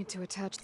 need to attach...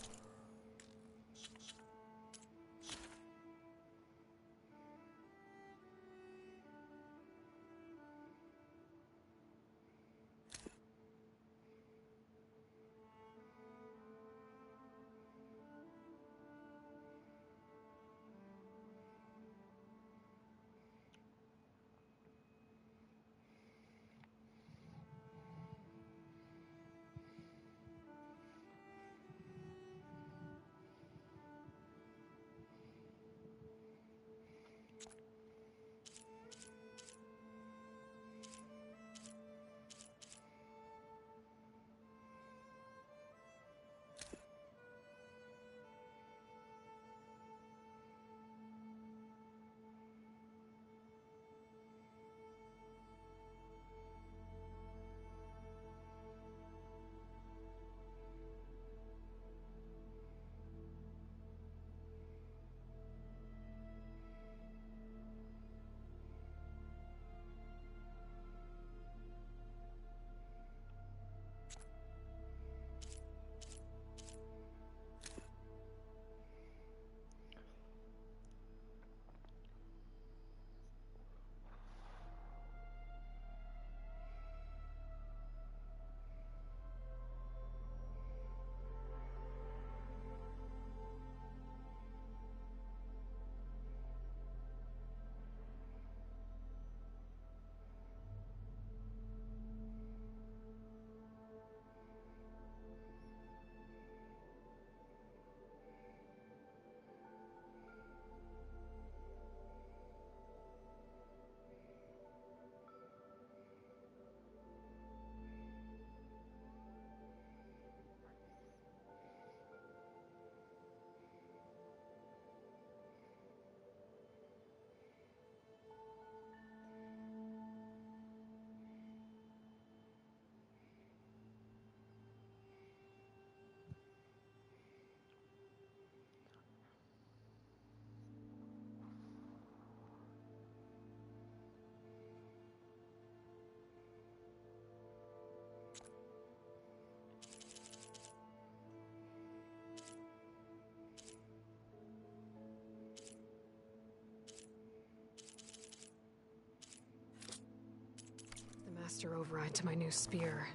The master override to my new spear.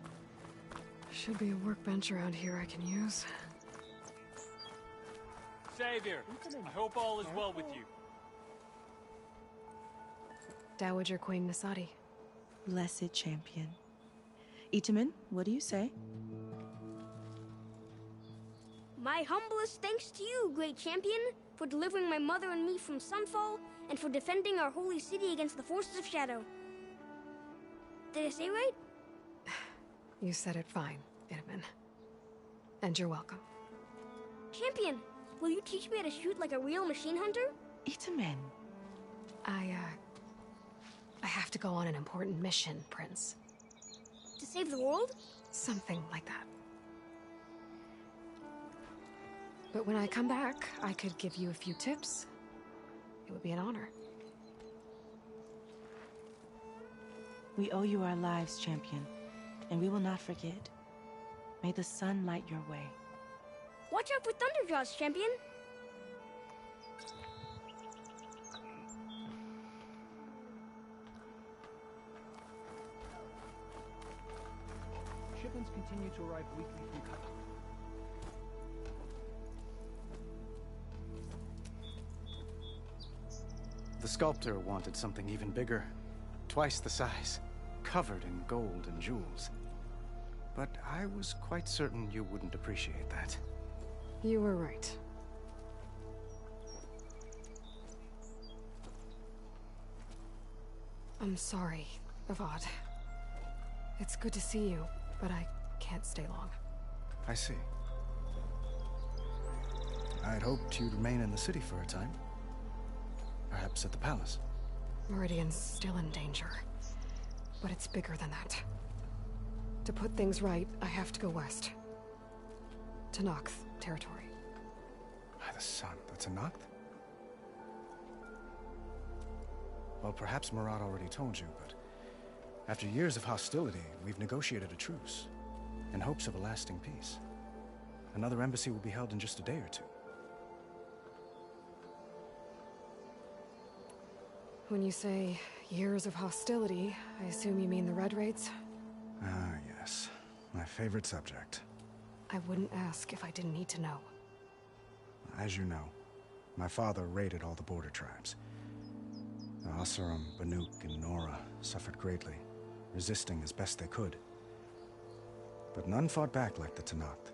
Should be a workbench around here I can use. Savior, I hope all is well with you. Dowager Queen Nasadi. Blessed champion. Itamen, what do you say? My humblest thanks to you, great champion, for delivering my mother and me from Sunfall, and for defending our holy city against the forces of Shadow. Did I say right? You said it fine, Itamen. And you're welcome. Champion, will you teach me how to shoot like a real machine hunter? Itamen. I have to go on an important mission, Prince. To save the world? Something like that. But when I come back, I could give you a few tips. It would be an honor. We owe you our lives, champion, and we will not forget. May the sun light your way. Watch out for Thunderjaws, champion! Shipments continue to arrive weekly from Qatar. The sculptor wanted something even bigger. Twice the size, covered in gold and jewels. But I was quite certain you wouldn't appreciate that. You were right. I'm sorry, Avad. It's good to see you, but I can't stay long. I see. I'd hoped you'd remain in the city for a time. Perhaps at the palace. Meridian's still in danger, but it's bigger than that. To put things right, I have to go west. To Noct territory. By the sun, that's a Noct? Well, perhaps Murad already told you, but after years of hostility, we've negotiated a truce in hopes of a lasting peace. Another embassy will be held in just a day or two. When you say years of hostility, I assume you mean the Red Raids? Ah, yes. My favorite subject. I wouldn't ask if I didn't need to know. As you know, my father raided all the border tribes. The Oseram, Banuk, and Nora suffered greatly, resisting as best they could. But none fought back like the Tenakth.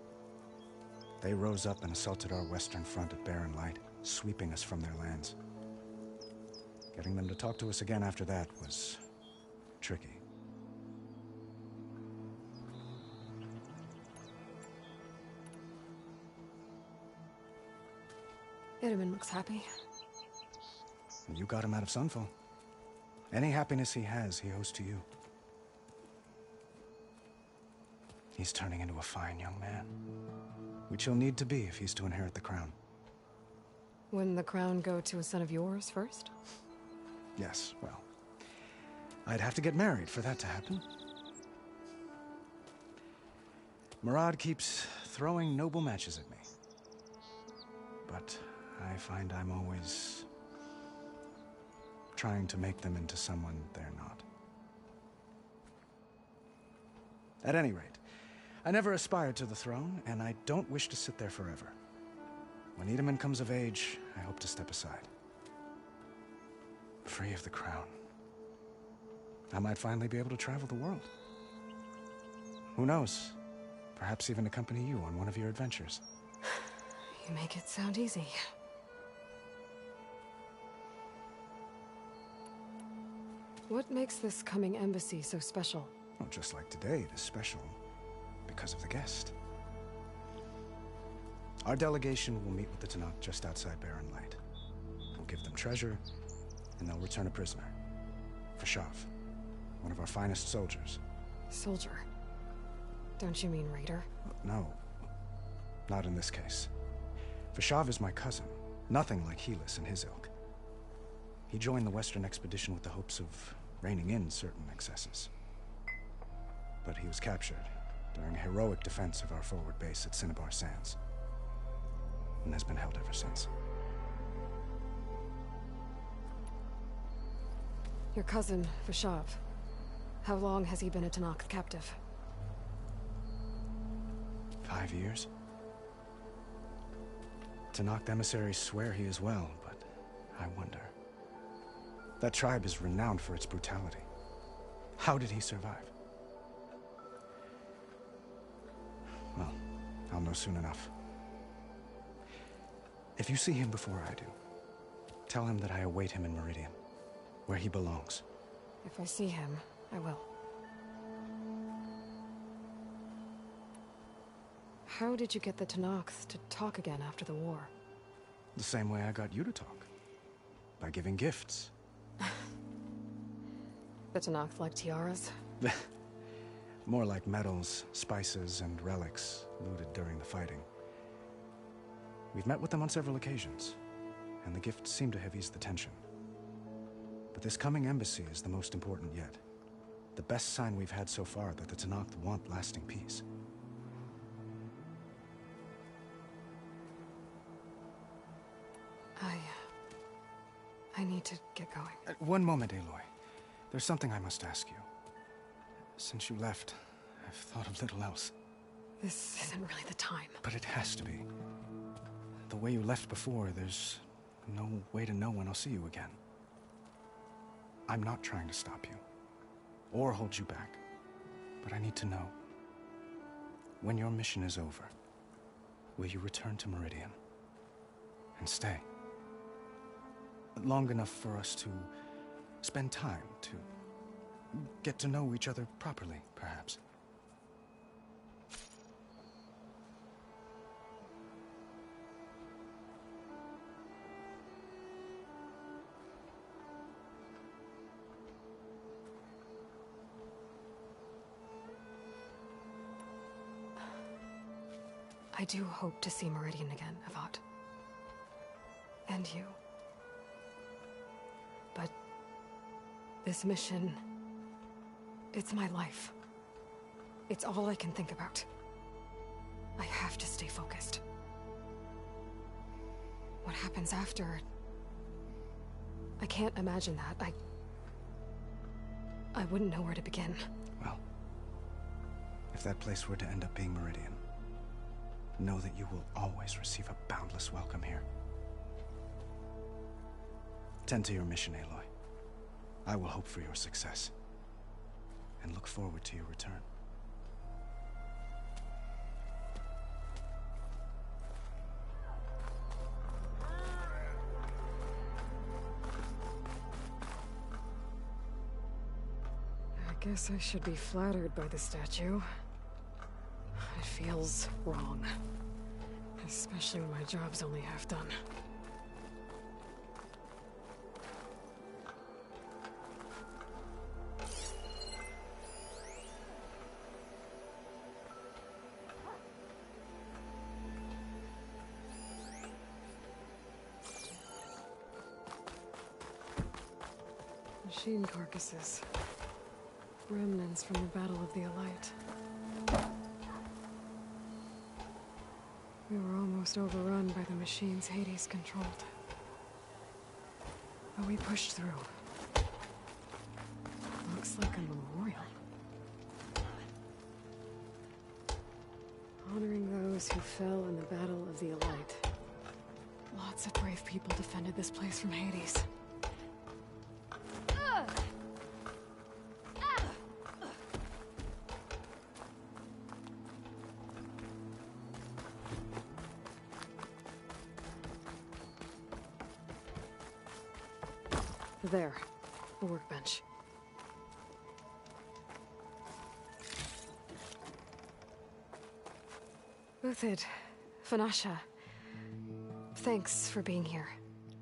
They rose up and assaulted our western front at Barren Light, sweeping us from their lands. Getting them to talk to us again after that was tricky. Itamen looks happy. You got him out of Sunfall. Any happiness he has, he owes to you. He's turning into a fine young man, which he'll need to be if he's to inherit the crown. Wouldn't the crown go to a son of yours first? Yes, well, I'd have to get married for that to happen. Murad keeps throwing noble matches at me. But I find I'm always trying to make them into someone they're not. At any rate, I never aspired to the throne, and I don't wish to sit there forever. When Itamen comes of age, I hope to step aside. Free of the crown. I might finally be able to travel the world. Who knows? Perhaps even accompany you on one of your adventures. You make it sound easy. What makes this coming embassy so special? Well, just like today, it is special because of the guest. Our delegation will meet with the Tenakth just outside Barren Light. We'll give them treasure, and they'll return a prisoner. Fashav, one of our finest soldiers. Soldier? Don't you mean raider? No, not in this case. Fashav is my cousin, nothing like Helis and his ilk. He joined the Western expedition with the hopes of reining in certain excesses. But he was captured during a heroic defense of our forward base at Cinnabar Sands, and has been held ever since. Your cousin, Fashav. How long has he been a Tenakth captive? 5 years. Tenakth emissaries swear he is well, but I wonder. That tribe is renowned for its brutality. How did he survive? Well, I'll know soon enough. If you see him before I do, tell him that I await him in Meridian, where he belongs. If I see him, I will. How did you get the Tenakth to talk again after the war? The same way I got you to talk. By giving gifts. The Tenakth like tiaras? More like medals, spices, and relics looted during the fighting. We've met with them on several occasions, and the gifts seem to have eased the tension. But this coming embassy is the most important yet. The best sign we've had so far that the Tenakth want lasting peace. I need to get going. One moment, Aloy. There's something I must ask you. Since you left, I've thought of little else. This isn't really the time. But it has to be. The way you left before, there's no way to know when I'll see you again. I'm not trying to stop you, or hold you back. But I need to know. When your mission is over, will you return to Meridian? And stay? Long enough for us to spend time, to get to know each other properly, perhaps. I do hope to see Meridian again, Avad. And you. But this mission, it's my life. It's all I can think about. I have to stay focused. What happens after... I can't imagine that. I wouldn't know where to begin. Well, if that place were to end up being Meridian, know that you will always receive a boundless welcome here. Tend to your mission, Aloy. I will hope for your success, and look forward to your return. I guess I should be flattered by the statue. It feels wrong. Especially when my job's only half done. Machine carcasses. Remnants from the Battle of the Elite. We were almost overrun by the machines Hades controlled. But we pushed through. Looks like a memorial. Honoring those who fell in the Battle of the Elite. Lots of brave people defended this place from Hades. There, the workbench. Uthid, Vanasha, thanks for being here.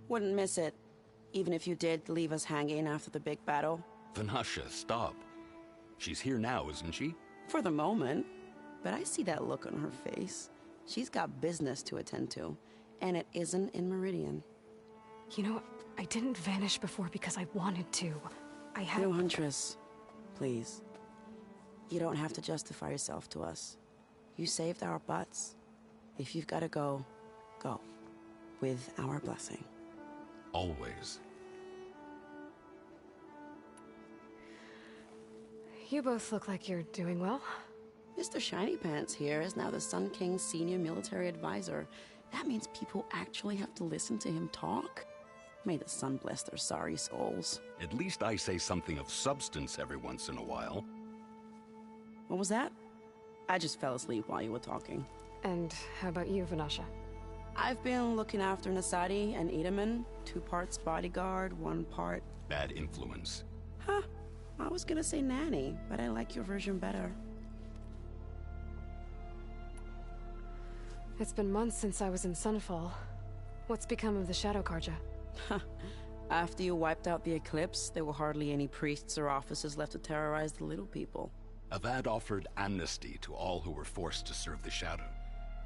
Wouldn't miss it, even if you did leave us hanging after the big battle. Vanasha, stop. She's here now, isn't she? For the moment, but I see that look on her face. She's got business to attend to, and it isn't in Meridian. You know, I didn't vanish before because I wanted to. I had... No, Huntress. Please. You don't have to justify yourself to us. You saved our butts. If you've got to go, go. With our blessing. Always. You both look like you're doing well. Mr. Shiny Pants here is now the Sun King's senior military advisor. That means people actually have to listen to him talk? May the sun bless their sorry souls. At least I say something of substance every once in a while. What was that? I just fell asleep while you were talking. And how about you, Vanasha? I've been looking after Nasadi and Edaman. 2 parts bodyguard, 1 part... Bad influence. Huh. I was gonna say nanny, but I like your version better. It's been months since I was in Sunfall. What's become of the Shadow Carja? After you wiped out the Eclipse, there were hardly any priests or officers left to terrorize the little people. Avad offered amnesty to all who were forced to serve the Shadow,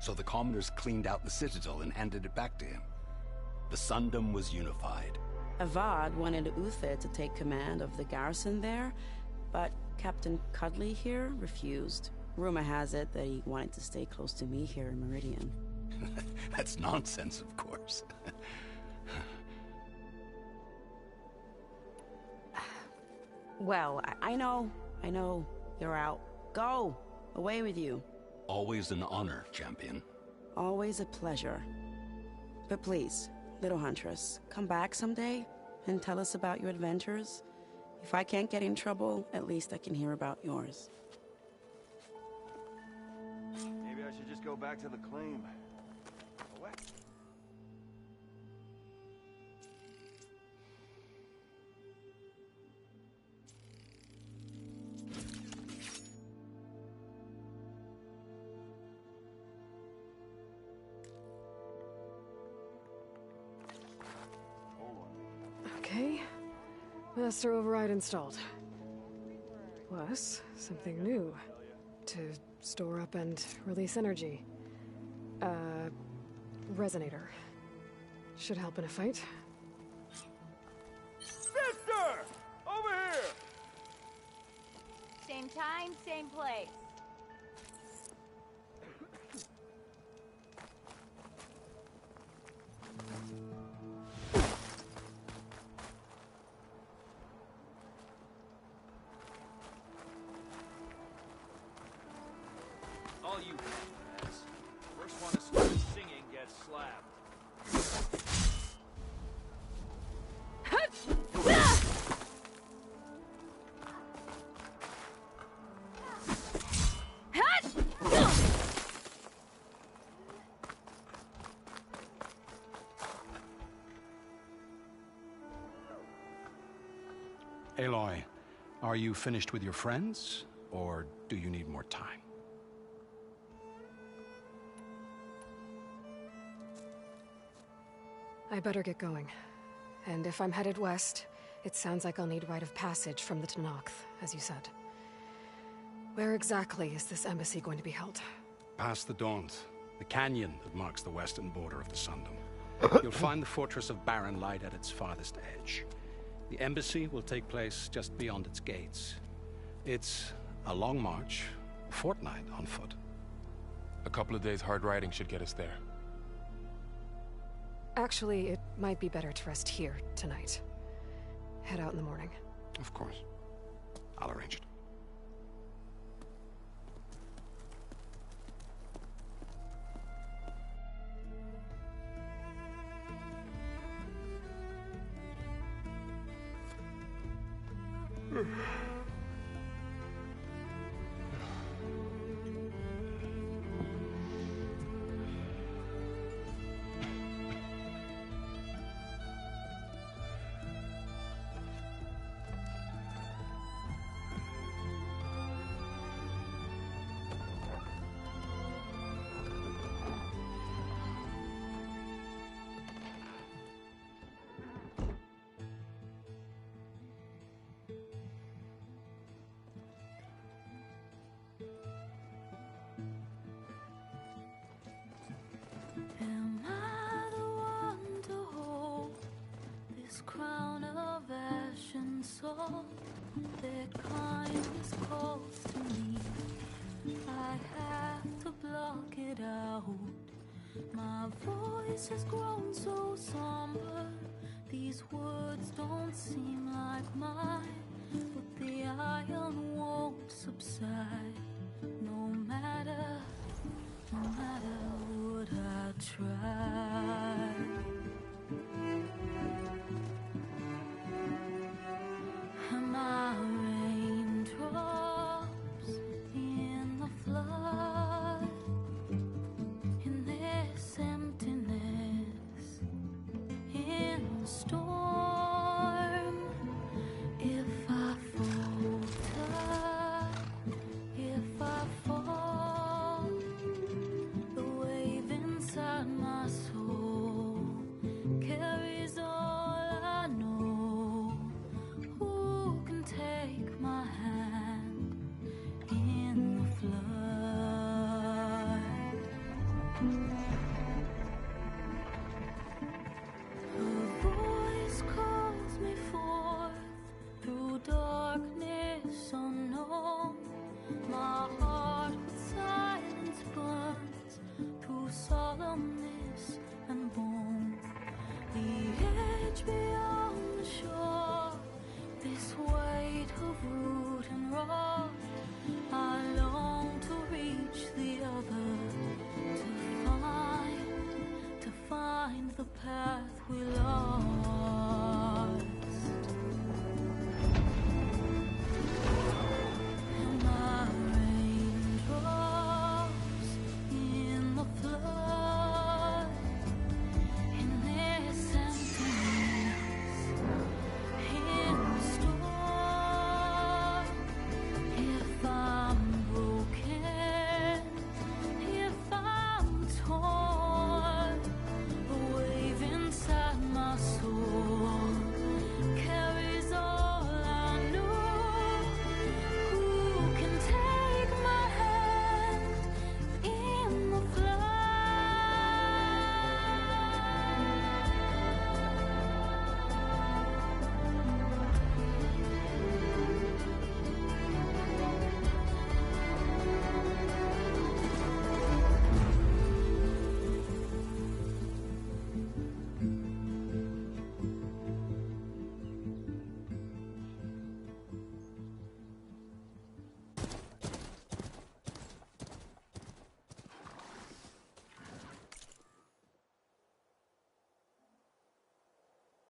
so the commoners cleaned out the Citadel and handed it back to him. The Sundom was unified. Avad wanted Uthid to take command of the garrison there, but Captain Cudley here refused. Rumor has it that he wanted to stay close to me here in Meridian. That's nonsense, of course. Well, I know. You're out. Go! Away with you. Always an honor, champion. Always a pleasure. But please, little Huntress, come back someday and tell us about your adventures. If I can't get in trouble, at least I can hear about yours. Maybe I should just go back to the claim. What? Okay. Master Override installed. Plus, something new. To store up and release energy. Resonator. Should help in a fight. Sister! Over here! Same time, same place. Aloy, are you finished with your friends, or do you need more time? I better get going. And if I'm headed west, it sounds like I'll need rite of passage from the Tenakth, as you said. Where exactly is this embassy going to be held? Past the Daunt, the canyon that marks the western border of the Sundom. You'll find the fortress of Barren Light at its farthest edge. The embassy will take place just beyond its gates. It's a long march, a fortnight on foot. A couple of days hard riding should get us there. Actually, it might be better to rest here tonight. Head out in the morning. Of course. I'll arrange it. Am I the one to hold this crown of ash and salt that kindness calls to me? I have to block it out. My voice has grown so somber. These words don't seem like mine, but the iron won't subside. No matter what I try. Am I raindrops in the flood? In this emptiness, in the storm.